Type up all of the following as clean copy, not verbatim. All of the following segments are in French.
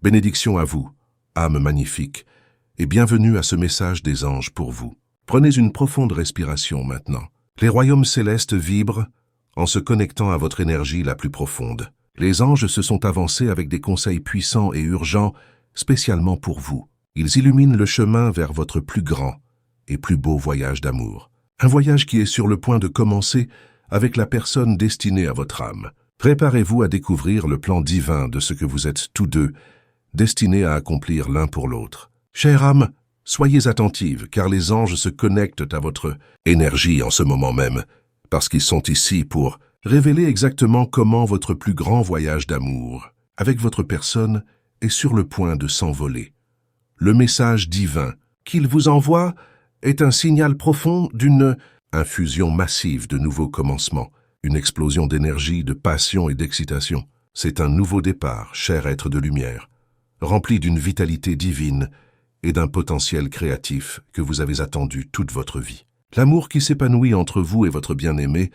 Bénédiction à vous, âme magnifique, et bienvenue à ce message des anges pour vous. Prenez une profonde respiration maintenant. Les royaumes célestes vibrent en se connectant à votre énergie la plus profonde. Les anges se sont avancés avec des conseils puissants et urgents spécialement pour vous. Ils illuminent le chemin vers votre plus grand et plus beau voyage d'amour. Un voyage qui est sur le point de commencer avec la personne destinée à votre âme. Préparez-vous à découvrir le plan divin de ce que vous êtes tous deux, destinés à accomplir l'un pour l'autre. Chère âme, soyez attentive, car les anges se connectent à votre énergie en ce moment même, parce qu'ils sont ici pour révéler exactement comment votre plus grand voyage d'amour, avec votre personne, est sur le point de s'envoler. Le message divin qu'il vous envoie est un signal profond d'une infusion massive de nouveaux commencements, une explosion d'énergie, de passion et d'excitation. C'est un nouveau départ, cher être de lumière, rempli d'une vitalité divine et d'un potentiel créatif que vous avez attendu toute votre vie. L'amour qui s'épanouit entre vous et votre bien-aimé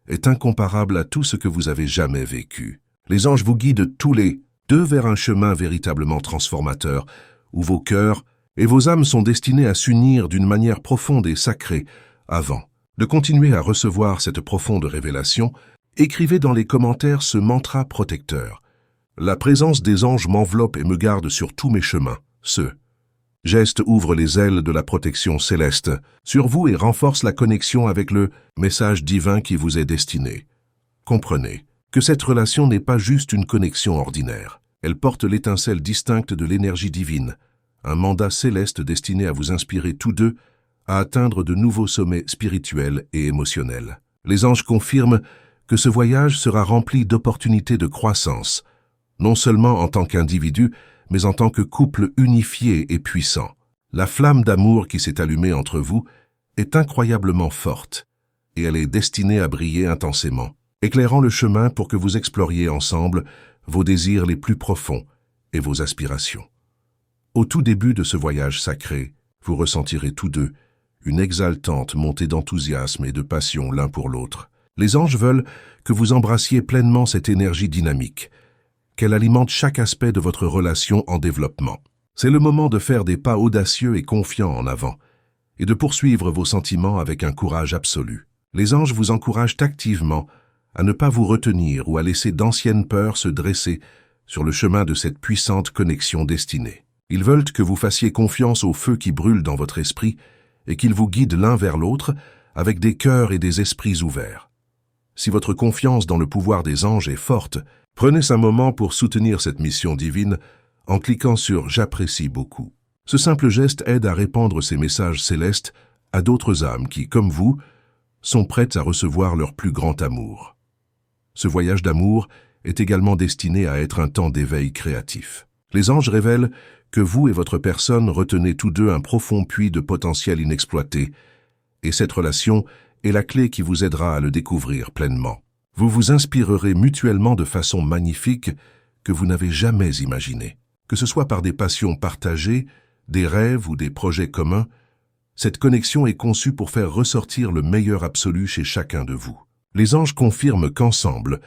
est incomparable à tout ce que vous avez jamais vécu. Les anges vous guident tous les deux vers un chemin véritablement transformateur, où vos cœurs et vos âmes sont destinés à s'unir d'une manière profonde et sacrée. Avant de continuer à recevoir cette profonde révélation, écrivez dans les commentaires ce mantra protecteur. La présence des anges m'enveloppe et me garde sur tous mes chemins. Ce geste ouvre les ailes de la protection céleste sur vous et renforce la connexion avec le message divin qui vous est destiné. Comprenez que cette relation n'est pas juste une connexion ordinaire. Elle porte l'étincelle distincte de l'énergie divine, un mandat céleste destiné à vous inspirer tous deux à atteindre de nouveaux sommets spirituels et émotionnels. Les anges confirment que ce voyage sera rempli d'opportunités de croissance, non seulement en tant qu'individu, mais en tant que couple unifié et puissant. La flamme d'amour qui s'est allumée entre vous est incroyablement forte, et elle est destinée à briller intensément, éclairant le chemin pour que vous exploriez ensemble vos désirs les plus profonds et vos aspirations. Au tout début de ce voyage sacré, vous ressentirez tous deux une exaltante montée d'enthousiasme et de passion l'un pour l'autre. Les anges veulent que vous embrassiez pleinement cette énergie dynamique, qu'elle alimente chaque aspect de votre relation en développement. C'est le moment de faire des pas audacieux et confiants en avant, et de poursuivre vos sentiments avec un courage absolu. Les anges vous encouragent activement à ne pas vous retenir ou à laisser d'anciennes peurs se dresser sur le chemin de cette puissante connexion destinée. Ils veulent que vous fassiez confiance au feu qui brûle dans votre esprit et qu'ils vous guident l'un vers l'autre avec des cœurs et des esprits ouverts. Si votre confiance dans le pouvoir des anges est forte, prenez un moment pour soutenir cette mission divine en cliquant sur « J'apprécie beaucoup ». Ce simple geste aide à répandre ces messages célestes à d'autres âmes qui, comme vous, sont prêtes à recevoir leur plus grand amour. Ce voyage d'amour est également destiné à être un temps d'éveil créatif. Les anges révèlent que vous et votre personne retenez tous deux un profond puits de potentiel inexploité, et cette relation est la clé qui vous aidera à le découvrir pleinement. Vous vous inspirerez mutuellement de façon magnifique que vous n'avez jamais imaginée. Que ce soit par des passions partagées, des rêves ou des projets communs, cette connexion est conçue pour faire ressortir le meilleur absolu chez chacun de vous. Les anges confirment qu'ensemble,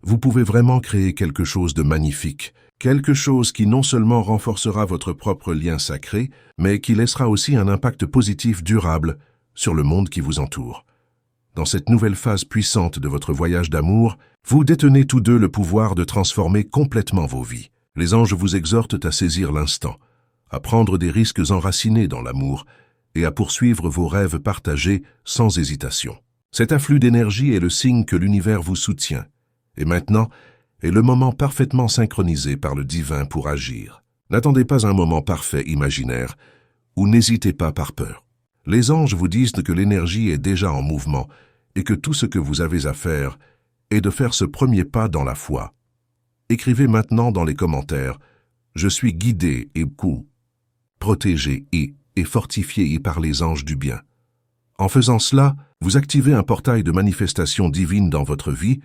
vous pouvez vraiment créer quelque chose de magnifique, quelque chose qui non seulement renforcera votre propre lien sacré, mais qui laissera aussi un impact positif durable sur le monde qui vous entoure. Dans cette nouvelle phase puissante de votre voyage d'amour, vous détenez tous deux le pouvoir de transformer complètement vos vies. Les anges vous exhortent à saisir l'instant, à prendre des risques enracinés dans l'amour et à poursuivre vos rêves partagés sans hésitation. Cet afflux d'énergie est le signe que l'univers vous soutient. Et maintenant est le moment parfaitement synchronisé par le divin pour agir. N'attendez pas un moment parfait imaginaire ou n'hésitez pas par peur. Les anges vous disent que l'énergie est déjà en mouvement et que tout ce que vous avez à faire est de faire ce premier pas dans la foi. Écrivez maintenant dans les commentaires « Je suis guidé et protégé et fortifié par les anges du bien ». En faisant cela, vous activez un portail de manifestation divine dans votre vie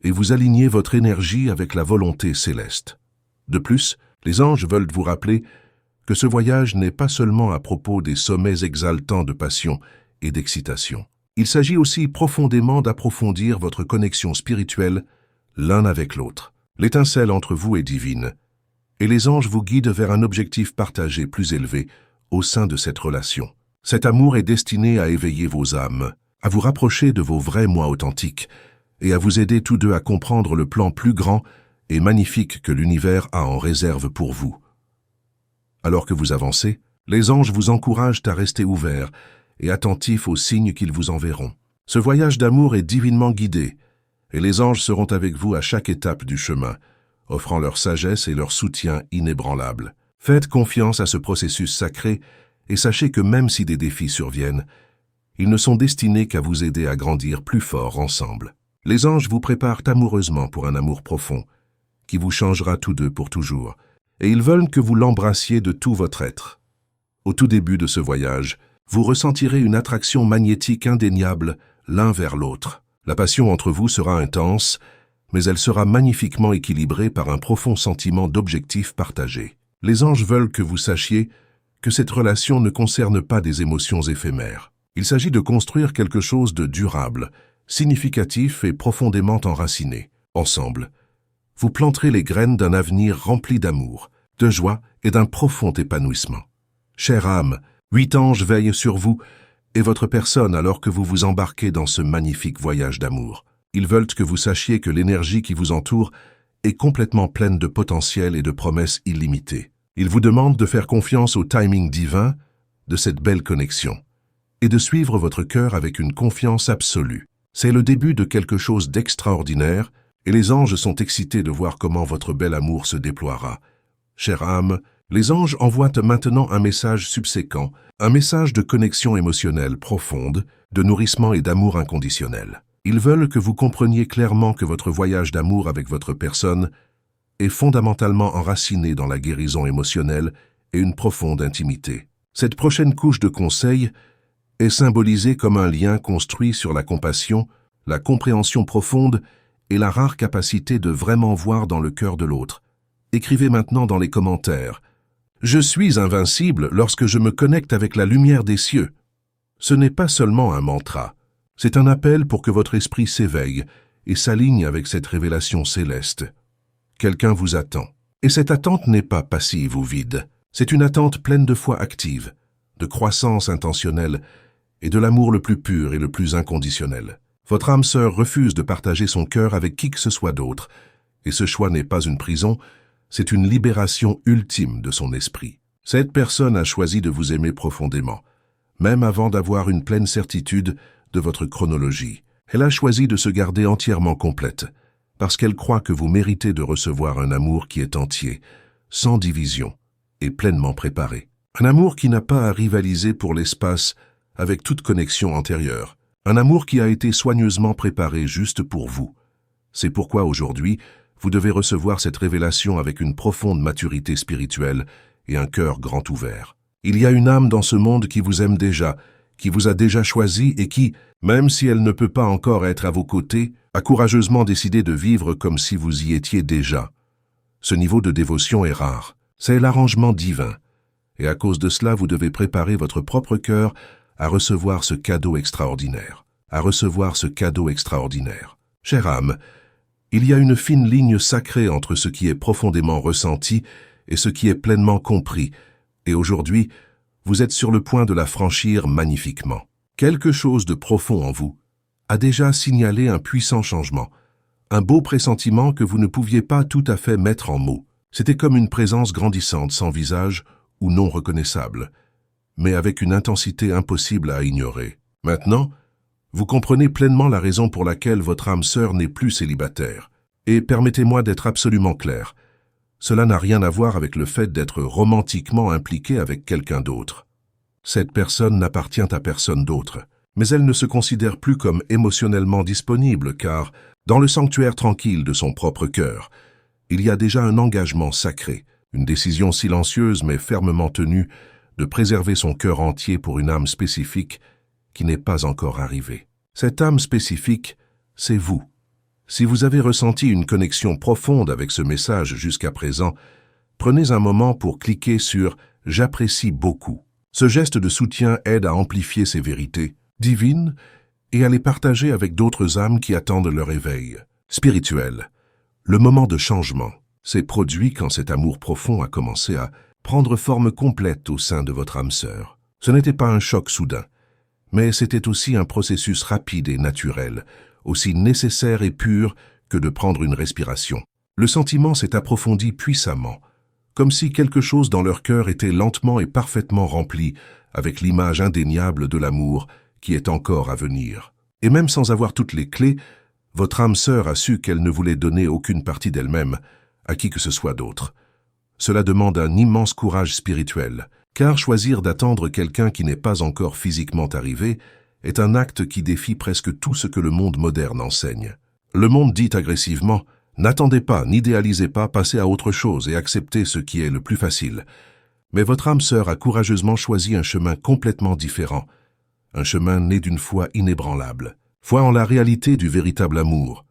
et vous alignez votre énergie avec la volonté céleste. De plus, les anges veulent vous rappeler que ce voyage n'est pas seulement à propos des sommets exaltants de passion et d'excitation. Il s'agit aussi profondément d'approfondir votre connexion spirituelle l'un avec l'autre. L'étincelle entre vous est divine, et les anges vous guident vers un objectif partagé plus élevé au sein de cette relation. Cet amour est destiné à éveiller vos âmes, à vous rapprocher de vos vrais moi authentiques et à vous aider tous deux à comprendre le plan plus grand et magnifique que l'univers a en réserve pour vous. Alors que vous avancez, les anges vous encouragent à rester ouverts et attentifs aux signes qu'ils vous enverront. Ce voyage d'amour est divinement guidé, et les anges seront avec vous à chaque étape du chemin, offrant leur sagesse et leur soutien inébranlable. Faites confiance à ce processus sacré et sachez que même si des défis surviennent, ils ne sont destinés qu'à vous aider à grandir plus fort ensemble. Les anges vous préparent amoureusement pour un amour profond, qui vous changera tous deux pour toujours, et ils veulent que vous l'embrassiez de tout votre être. Au tout début de ce voyage, vous ressentirez une attraction magnétique indéniable l'un vers l'autre. La passion entre vous sera intense, mais elle sera magnifiquement équilibrée par un profond sentiment d'objectif partagé. Les anges veulent que vous sachiez que cette relation ne concerne pas des émotions éphémères. Il s'agit de construire quelque chose de durable, significatif et profondément enraciné. Ensemble, vous planterez les graines d'un avenir rempli d'amour, de joie et d'un profond épanouissement. Chère âme, 8 anges veillent sur vous et votre personne alors que vous vous embarquez dans ce magnifique voyage d'amour. Ils veulent que vous sachiez que l'énergie qui vous entoure est complètement pleine de potentiel et de promesses illimitées. Ils vous demandent de faire confiance au timing divin de cette belle connexion et de suivre votre cœur avec une confiance absolue. C'est le début de quelque chose d'extraordinaire et les anges sont excités de voir comment votre bel amour se déploiera. Chère âme, les anges envoient maintenant un message subséquent, un message de connexion émotionnelle profonde, de nourrissement et d'amour inconditionnel. Ils veulent que vous compreniez clairement que votre voyage d'amour avec votre personne est fondamentalement enraciné dans la guérison émotionnelle et une profonde intimité. Cette prochaine couche de conseils est symbolisée comme un lien construit sur la compassion, la compréhension profonde et la rare capacité de vraiment voir dans le cœur de l'autre. Écrivez maintenant dans les commentaires « Je suis invincible lorsque je me connecte avec la lumière des cieux ». Ce n'est pas seulement un mantra, c'est un appel pour que votre esprit s'éveille et s'aligne avec cette révélation céleste. Quelqu'un vous attend. Et cette attente n'est pas passive ou vide. C'est une attente pleine de foi active, de croissance intentionnelle et de l'amour le plus pur et le plus inconditionnel. Votre âme sœur refuse de partager son cœur avec qui que ce soit d'autre, et ce choix n'est pas une prison, c'est une libération ultime de son esprit. Cette personne a choisi de vous aimer profondément, même avant d'avoir une pleine certitude de votre chronologie. Elle a choisi de se garder entièrement complète, parce qu'elle croit que vous méritez de recevoir un amour qui est entier, sans division et pleinement préparé. Un amour qui n'a pas à rivaliser pour l'espace avec toute connexion antérieure. Un amour qui a été soigneusement préparé juste pour vous. C'est pourquoi aujourd'hui, vous devez recevoir cette révélation avec une profonde maturité spirituelle et un cœur grand ouvert. Il y a une âme dans ce monde qui vous aime déjà, qui vous a déjà choisi et qui, même si elle ne peut pas encore être à vos côtés, a courageusement décidé de vivre comme si vous y étiez déjà. Ce niveau de dévotion est rare. C'est l'arrangement divin. Et à cause de cela, vous devez préparer votre propre cœur à recevoir ce cadeau extraordinaire. Chère âme, il y a une fine ligne sacrée entre ce qui est profondément ressenti et ce qui est pleinement compris, et aujourd'hui, vous êtes sur le point de la franchir magnifiquement. Quelque chose de profond en vous a déjà signalé un puissant changement, un beau pressentiment que vous ne pouviez pas tout à fait mettre en mots. C'était comme une présence grandissante sans visage ou non reconnaissable, mais avec une intensité impossible à ignorer. Maintenant, vous comprenez pleinement la raison pour laquelle votre âme sœur n'est plus célibataire. Et permettez-moi d'être absolument clair, cela n'a rien à voir avec le fait d'être romantiquement impliqué avec quelqu'un d'autre. Cette personne n'appartient à personne d'autre, mais elle ne se considère plus comme émotionnellement disponible car, dans le sanctuaire tranquille de son propre cœur, il y a déjà un engagement sacré, une décision silencieuse mais fermement tenue de préserver son cœur entier pour une âme spécifique qui n'est pas encore arrivée. Cette âme spécifique, c'est vous. Si vous avez ressenti une connexion profonde avec ce message jusqu'à présent, prenez un moment pour cliquer sur « J'apprécie beaucoup ». Ce geste de soutien aide à amplifier ces vérités divines et à les partager avec d'autres âmes qui attendent leur éveil spirituel. Le moment de changement. s'est produit quand cet amour profond a commencé à prendre forme complète au sein de votre âme sœur. Ce n'était pas un choc soudain, mais c'était aussi un processus rapide et naturel, aussi nécessaire et pur que de prendre une respiration. Le sentiment s'est approfondi puissamment, comme si quelque chose dans leur cœur était lentement et parfaitement rempli avec l'image indéniable de l'amour qui est encore à venir. Et même sans avoir toutes les clés, votre âme sœur a su qu'elle ne voulait donner aucune partie d'elle-même à qui que ce soit d'autre. Cela demande un immense courage spirituel, car choisir d'attendre quelqu'un qui n'est pas encore physiquement arrivé est un acte qui défie presque tout ce que le monde moderne enseigne. Le monde dit agressivement « N'attendez pas, n'idéalisez pas, passez à autre chose et acceptez ce qui est le plus facile. » Mais votre âme sœur a courageusement choisi un chemin complètement différent, un chemin né d'une foi inébranlable. Foi en la réalité du véritable amour,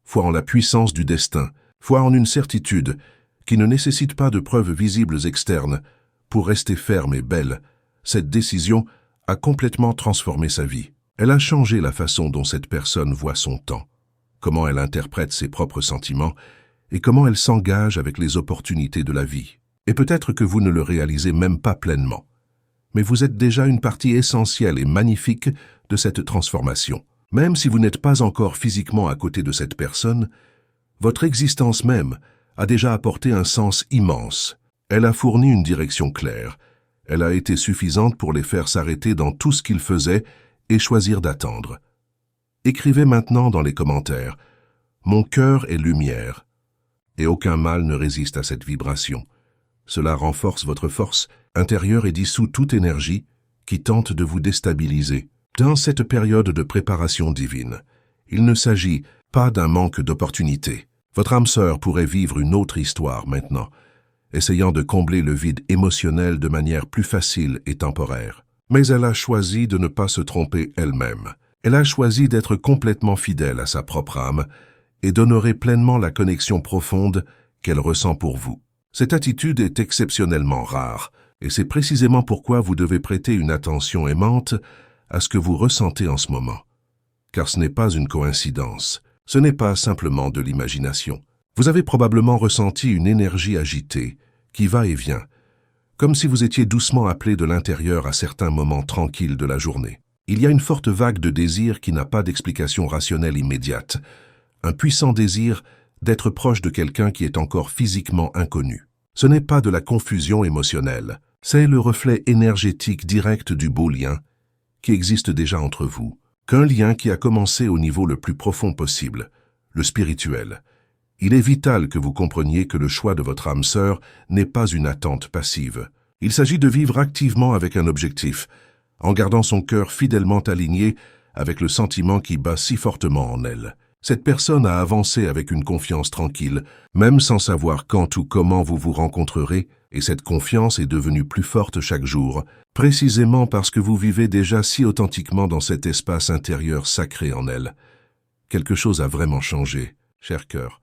foi en la puissance du destin, foi en une certitude qui ne nécessite pas de preuves visibles externes pour rester ferme et belle. Cette décision a complètement transformé sa vie. Elle a changé la façon dont cette personne voit son temps, comment elle interprète ses propres sentiments et comment elle s'engage avec les opportunités de la vie. Et peut-être que vous ne le réalisez même pas pleinement, mais vous êtes déjà une partie essentielle et magnifique de cette transformation. Même si vous n'êtes pas encore physiquement à côté de cette personne, votre existence même a déjà apporté un sens immense. Elle a fourni une direction claire. Elle a été suffisante pour les faire s'arrêter dans tout ce qu'ils faisaient et choisir d'attendre. Écrivez maintenant dans les commentaires « Mon cœur est lumière » et aucun mal ne résiste à cette vibration. Cela renforce votre force intérieure et dissout toute énergie qui tente de vous déstabiliser. Dans cette période de préparation divine, il ne s'agit pas d'un manque d'opportunités. Votre âme sœur pourrait vivre une autre histoire maintenant, essayant de combler le vide émotionnel de manière plus facile et temporaire. Mais elle a choisi de ne pas se tromper elle-même. Elle a choisi d'être complètement fidèle à sa propre âme et d'honorer pleinement la connexion profonde qu'elle ressent pour vous. Cette attitude est exceptionnellement rare, et c'est précisément pourquoi vous devez prêter une attention aimante à ce que vous ressentez en ce moment. Car ce n'est pas une coïncidence, ce n'est pas simplement de l'imagination. Vous avez probablement ressenti une énergie agitée, qui va et vient, comme si vous étiez doucement appelé de l'intérieur à certains moments tranquilles de la journée. Il y a une forte vague de désir qui n'a pas d'explication rationnelle immédiate, un puissant désir d'être proche de quelqu'un qui est encore physiquement inconnu. Ce n'est pas de la confusion émotionnelle, c'est le reflet énergétique direct du beau lien qui existe déjà entre vous, qu'un lien qui a commencé au niveau le plus profond possible, le spirituel. Il est vital que vous compreniez que le choix de votre âme sœur n'est pas une attente passive. Il s'agit de vivre activement avec un objectif, en gardant son cœur fidèlement aligné avec le sentiment qui bat si fortement en elle. Cette personne a avancé avec une confiance tranquille, même sans savoir quand ou comment vous vous rencontrerez, et cette confiance est devenue plus forte chaque jour, précisément parce que vous vivez déjà si authentiquement dans cet espace intérieur sacré en elle. Quelque chose a vraiment changé, cher cœur,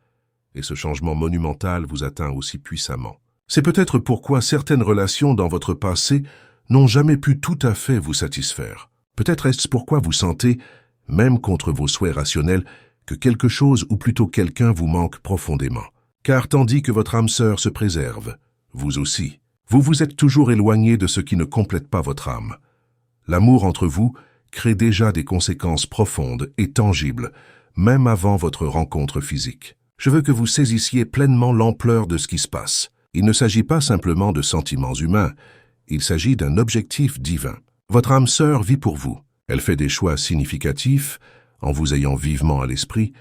et ce changement monumental vous atteint aussi puissamment. C'est peut-être pourquoi certaines relations dans votre passé n'ont jamais pu tout à fait vous satisfaire. Peut-être est-ce pourquoi vous sentez, même contre vos souhaits rationnels, que quelque chose ou plutôt quelqu'un vous manque profondément. Car tandis que votre âme sœur se préserve, vous aussi, vous vous êtes toujours éloigné de ce qui ne complète pas votre âme. L'amour entre vous crée déjà des conséquences profondes et tangibles, même avant votre rencontre physique. Je veux que vous saisissiez pleinement l'ampleur de ce qui se passe. Il ne s'agit pas simplement de sentiments humains, il s'agit d'un objectif divin. Votre âme sœur vit pour vous. Elle fait des choix significatifs, en vous ayant vivement à l'esprit,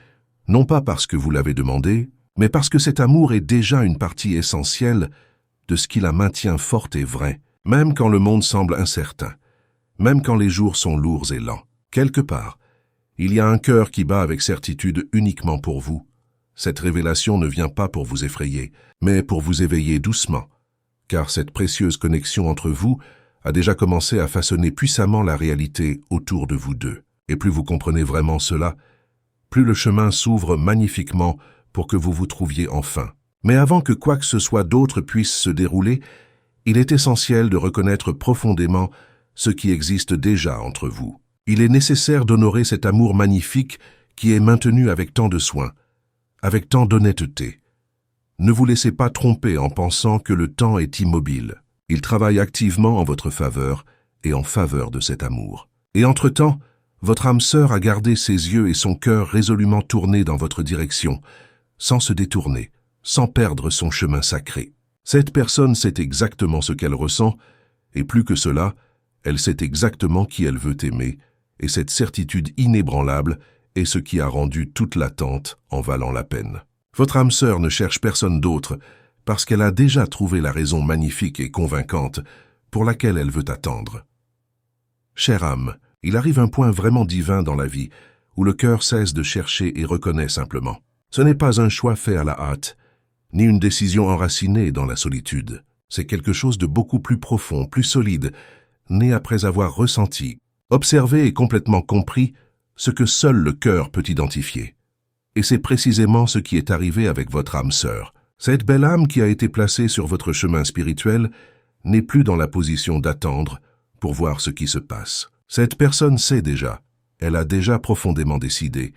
non pas parce que vous l'avez demandé, mais parce que cet amour est déjà une partie essentielle de ce qui la maintient forte et vraie, même quand le monde semble incertain, même quand les jours sont lourds et lents. Quelque part, il y a un cœur qui bat avec certitude uniquement pour vous. Cette révélation ne vient pas pour vous effrayer, mais pour vous éveiller doucement, car cette précieuse connexion entre vous a déjà commencé à façonner puissamment la réalité autour de vous deux. Et plus vous comprenez vraiment cela, plus le chemin s'ouvre magnifiquement pour que vous vous trouviez enfin. Mais avant que quoi que ce soit d'autre puisse se dérouler, il est essentiel de reconnaître profondément ce qui existe déjà entre vous. Il est nécessaire d'honorer cet amour magnifique qui est maintenu avec tant de soin, avec tant d'honnêteté. Ne vous laissez pas tromper en pensant que le temps est immobile. Il travaille activement en votre faveur et en faveur de cet amour. Et entre-temps, votre âme sœur a gardé ses yeux et son cœur résolument tournés dans votre direction, sans se détourner, sans perdre son chemin sacré. Cette personne sait exactement ce qu'elle ressent, et plus que cela, elle sait exactement qui elle veut aimer, et cette certitude inébranlable est ce qui a rendu toute l'attente en valant la peine. Votre âme sœur ne cherche personne d'autre, parce qu'elle a déjà trouvé la raison magnifique et convaincante pour laquelle elle veut attendre. Chère âme, il arrive un point vraiment divin dans la vie, où le cœur cesse de chercher et reconnaît simplement. Ce n'est pas un choix fait à la hâte, ni une décision enracinée dans la solitude. C'est quelque chose de beaucoup plus profond, plus solide, né après avoir ressenti, observé et complètement compris ce que seul le cœur peut identifier. Et c'est précisément ce qui est arrivé avec votre âme sœur. Cette belle âme qui a été placée sur votre chemin spirituel n'est plus dans la position d'attendre pour voir ce qui se passe. Cette personne sait déjà, elle a déjà profondément décidé,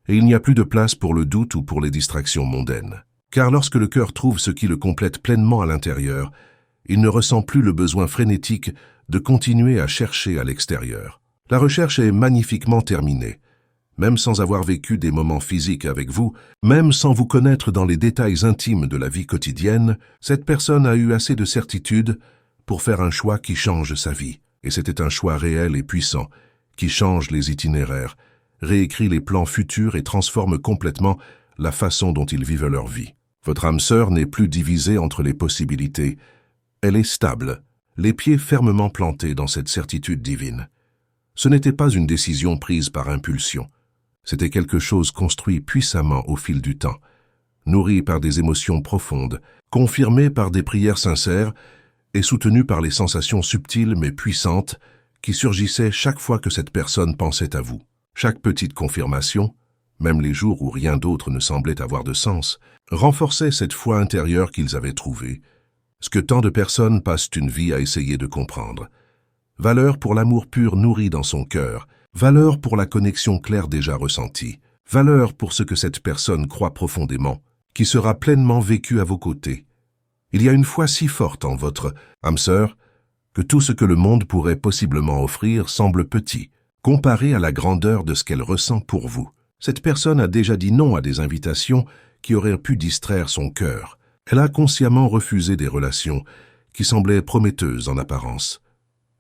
et il n'y a plus de place pour le doute ou pour les distractions mondaines. Car lorsque le cœur trouve ce qui le complète pleinement à l'intérieur, il ne ressent plus le besoin frénétique de continuer à chercher à l'extérieur. La recherche est magnifiquement terminée. Même sans avoir vécu des moments physiques avec vous, même sans vous connaître dans les détails intimes de la vie quotidienne, cette personne a eu assez de certitude pour faire un choix qui change sa vie. Et c'était un choix réel et puissant, qui change les itinéraires, réécrit les plans futurs et transforme complètement la façon dont ils vivent leur vie. Votre âme sœur n'est plus divisée entre les possibilités. Elle est stable, les pieds fermement plantés dans cette certitude divine. Ce n'était pas une décision prise par impulsion. C'était quelque chose construit puissamment au fil du temps, nourri par des émotions profondes, confirmé par des prières sincères et soutenu par les sensations subtiles mais puissantes qui surgissaient chaque fois que cette personne pensait à vous. Chaque petite confirmation, même les jours où rien d'autre ne semblait avoir de sens, renforçait cette foi intérieure qu'ils avaient trouvée, ce que tant de personnes passent une vie à essayer de comprendre. Valeur pour l'amour pur nourri dans son cœur, valeur pour la connexion claire déjà ressentie, valeur pour ce que cette personne croit profondément, qui sera pleinement vécu à vos côtés. Il y a une foi si forte en votre âme sœur que tout ce que le monde pourrait possiblement offrir semble petit, comparé à la grandeur de ce qu'elle ressent pour vous. Cette personne a déjà dit non à des invitations qui auraient pu distraire son cœur. Elle a consciemment refusé des relations qui semblaient prometteuses en apparence,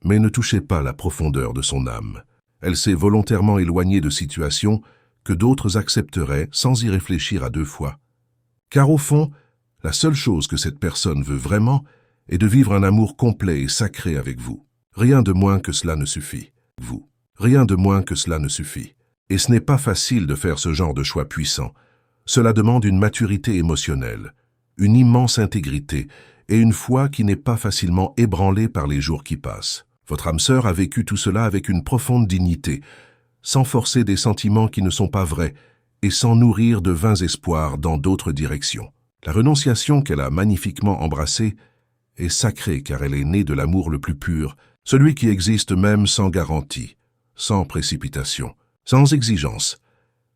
mais ne touchaient pas la profondeur de son âme. Elle s'est volontairement éloignée de situations que d'autres accepteraient sans y réfléchir à deux fois. Car au fond, la seule chose que cette personne veut vraiment est de vivre un amour complet et sacré avec vous. Rien de moins que cela ne suffit. Vous. Rien de moins que cela ne suffit. Et ce n'est pas facile de faire ce genre de choix puissant. Cela demande une maturité émotionnelle, une immense intégrité et une foi qui n'est pas facilement ébranlée par les jours qui passent. Votre âme sœur a vécu tout cela avec une profonde dignité, sans forcer des sentiments qui ne sont pas vrais et sans nourrir de vains espoirs dans d'autres directions. La renonciation qu'elle a magnifiquement embrassée est sacrée car elle est née de l'amour le plus pur, celui qui existe même sans garantie, sans précipitation, sans exigence.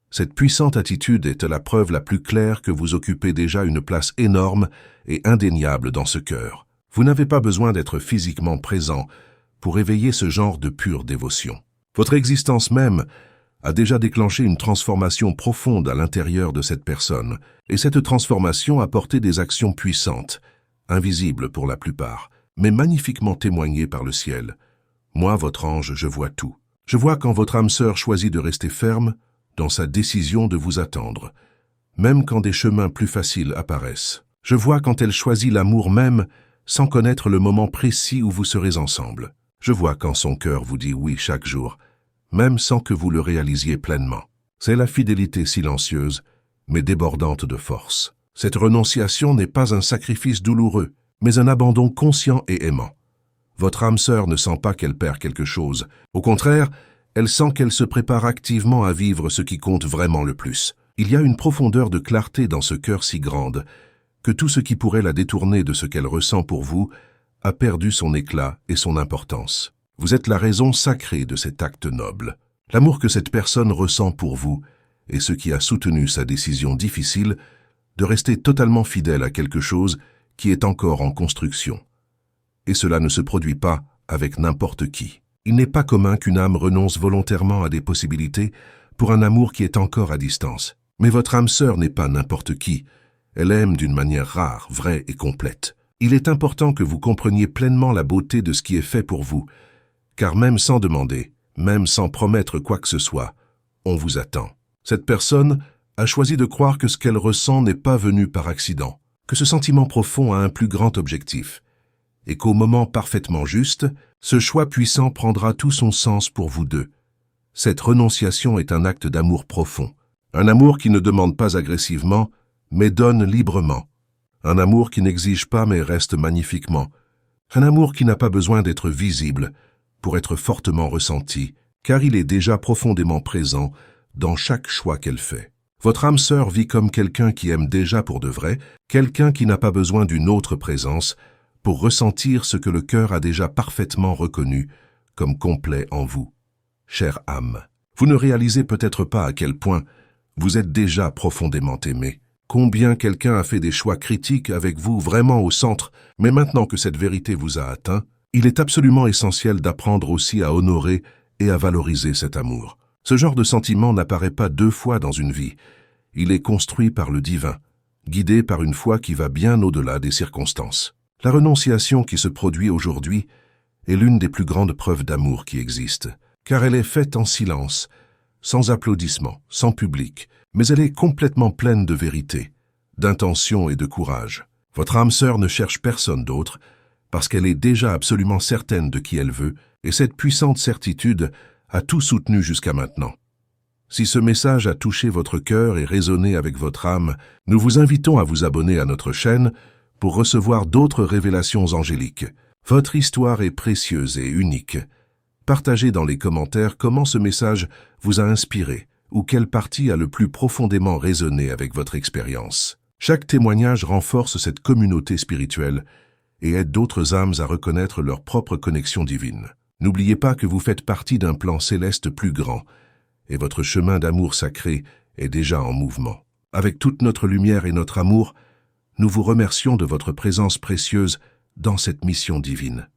Cette puissante attitude est la preuve la plus claire que vous occupez déjà une place énorme et indéniable dans ce cœur. Vous n'avez pas besoin d'être physiquement présent pour éveiller ce genre de pure dévotion. Votre existence même a déjà déclenché une transformation profonde à l'intérieur de cette personne, et cette transformation a porté des actions puissantes, invisibles pour la plupart, mais magnifiquement témoignées par le ciel. Moi, votre ange, je vois tout. Je vois quand votre âme sœur choisit de rester ferme dans sa décision de vous attendre, même quand des chemins plus faciles apparaissent. Je vois quand elle choisit l'amour même sans connaître le moment précis où vous serez ensemble. Je vois quand son cœur vous dit oui chaque jour, même sans que vous le réalisiez pleinement. C'est la fidélité silencieuse, mais débordante de force. Cette renonciation n'est pas un sacrifice douloureux, mais un abandon conscient et aimant. Votre âme sœur ne sent pas qu'elle perd quelque chose. Au contraire, elle sent qu'elle se prépare activement à vivre ce qui compte vraiment le plus. Il y a une profondeur de clarté dans ce cœur si grande que tout ce qui pourrait la détourner de ce qu'elle ressent pour vous a perdu son éclat et son importance. Vous êtes la raison sacrée de cet acte noble. L'amour que cette personne ressent pour vous est ce qui a soutenu sa décision difficile de rester totalement fidèle à quelque chose qui est encore en construction. Et cela ne se produit pas avec n'importe qui. Il n'est pas commun qu'une âme renonce volontairement à des possibilités pour un amour qui est encore à distance. Mais votre âme sœur n'est pas n'importe qui. Elle aime d'une manière rare, vraie et complète. Il est important que vous compreniez pleinement la beauté de ce qui est fait pour vous, car même sans demander, même sans promettre quoi que ce soit, on vous attend. Cette personne a choisi de croire que ce qu'elle ressent n'est pas venu par accident, que ce sentiment profond a un plus grand objectif, et qu'au moment parfaitement juste, ce choix puissant prendra tout son sens pour vous deux. Cette renonciation est un acte d'amour profond, un amour qui ne demande pas agressivement, mais donne librement, un amour qui n'exige pas mais reste magnifiquement, un amour qui n'a pas besoin d'être visible pour être fortement ressenti, car il est déjà profondément présent dans chaque choix qu'elle fait. Votre âme sœur vit comme quelqu'un qui aime déjà pour de vrai, quelqu'un qui n'a pas besoin d'une autre présence pour ressentir ce que le cœur a déjà parfaitement reconnu comme complet en vous. Chère âme, vous ne réalisez peut-être pas à quel point vous êtes déjà profondément aimé. Combien quelqu'un a fait des choix critiques avec vous vraiment au centre, mais maintenant que cette vérité vous a atteint, il est absolument essentiel d'apprendre aussi à honorer et à valoriser cet amour. Ce genre de sentiment n'apparaît pas 2 fois dans une vie. Il est construit par le divin, guidé par une foi qui va bien au-delà des circonstances. La renonciation qui se produit aujourd'hui est l'une des plus grandes preuves d'amour qui existent, car elle est faite en silence, sans applaudissements, sans public, mais elle est complètement pleine de vérité, d'intention et de courage. Votre âme sœur ne cherche personne d'autre, parce qu'elle est déjà absolument certaine de qui elle veut, et cette puissante certitude a tout soutenu jusqu'à maintenant. Si ce message a touché votre cœur et résonné avec votre âme, nous vous invitons à vous abonner à notre chaîne pour recevoir d'autres révélations angéliques. Votre histoire est précieuse et unique. Partagez dans les commentaires comment ce message vous a inspiré ou quelle partie a le plus profondément résonné avec votre expérience. Chaque témoignage renforce cette communauté spirituelle et aide d'autres âmes à reconnaître leur propre connexion divine. N'oubliez pas que vous faites partie d'un plan céleste plus grand et votre chemin d'amour sacré est déjà en mouvement. Avec toute notre lumière et notre amour, nous vous remercions de votre présence précieuse dans cette mission divine.